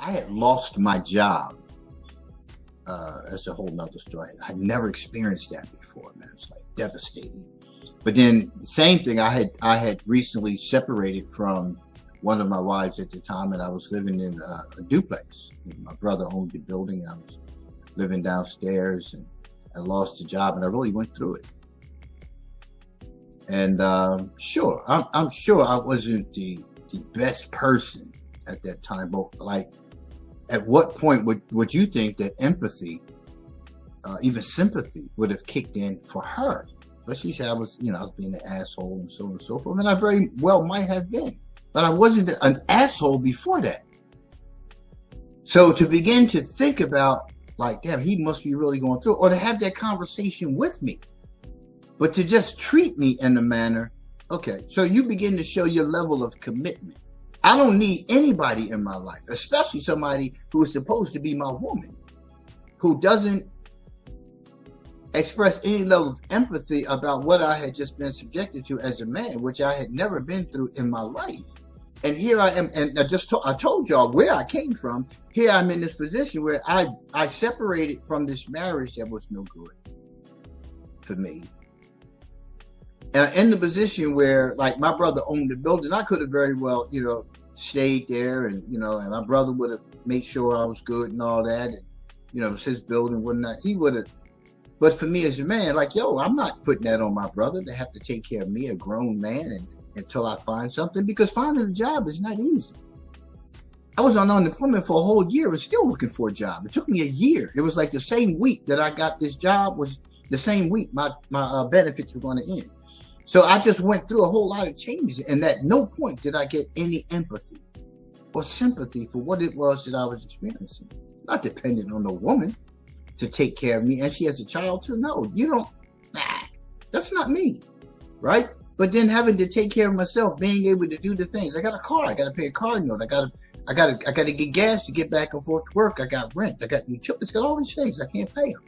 I had lost my job. That's a whole nother story. I'd never experienced that before, man. It's like devastating. But then same thing, I had recently separated from one of my wives at the time, and I was living in a duplex. My brother owned the building. I was living downstairs, and I lost the job, and I really went through it. And sure, I'm sure I wasn't the best person at that time, but like, at what point would you think that empathy, even sympathy, would have kicked in for her? But she said I was being an asshole and so on and so forth, and I very well might have been, but I wasn't an asshole before that. So to begin to think about, like, damn, he must be really going through it, or to have that conversation with me, but to just treat me in a manner, okay, so you begin to show your level of commitment. I don't need anybody in my life, especially somebody who is supposed to be my woman, who doesn't express any level of empathy about what I had just been subjected to as a man, which I had never been through in my life. And here I am, and I told y'all where I came from. Here I'm in this position where I separated from this marriage that was no good for me. And in the position where, like, my brother owned the building, I could have very well, stayed there, and and my brother would have made sure I was good and all that, and it was his building, whatnot. He would have. But for me as a man, like, I'm not putting that on my brother to have to take care of me, a grown man, and until I find something, because finding a job is not easy. I was on unemployment for a whole year and still looking for a job. It took me a year. It was like the same week that I got this job was the same week my benefits were going to end. So I just went through a whole lot of changes, and at no point did I get any empathy or sympathy for what it was that I was experiencing. Not dependent on a woman to take care of me, and she has a child too. No, you don't. Nah, that's not me, right? But then having to take care of myself, being able to do the things. I got a car. I got to pay a car note. I got to get gas to get back and forth to work. I got rent. I got utilities. Got all these things. I can't pay them.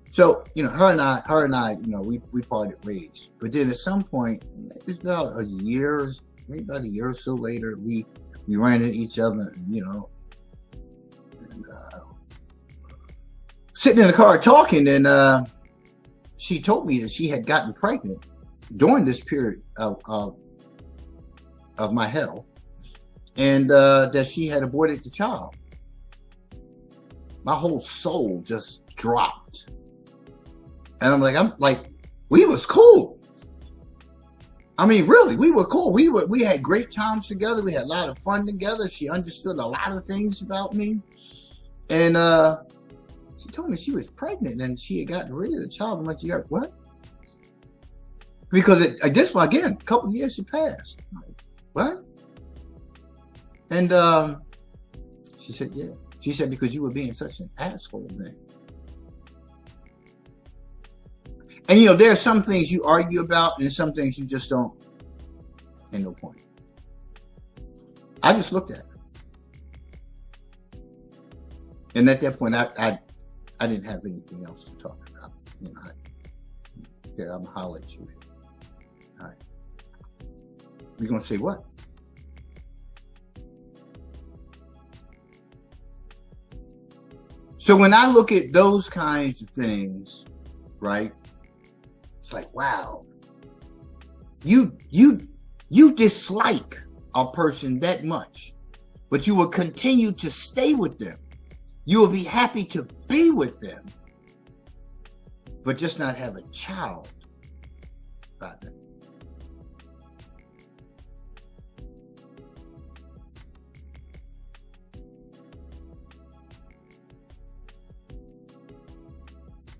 So, her and I, we parted ways. But then at some point, maybe about a year or so later, we ran into each other, and sitting in the car talking, and she told me that she had gotten pregnant during this period of my hell, and that she had aborted the child. My whole soul just dropped. And I'm like, we was cool. I mean, really, we were cool. We had great times together. We had a lot of fun together. She understood a lot of things about me. And she told me she was pregnant and she had gotten rid of the child. I'm like, you got what? Because I guess, well, again, a couple of years had passed. I'm like, what? And she said, yeah. She said, because you were being such an asshole, man. And there are some things you argue about and some things you just don't. Ain't no point. I just looked at her. And at that point, I didn't have anything else to talk about. I'm gonna holler at you, man. All right. You're gonna say what? So when I look at those kinds of things, right? It's like, wow, you dislike a person that much, but you will continue to stay with them. You will be happy to be with them, but just not have a child by them.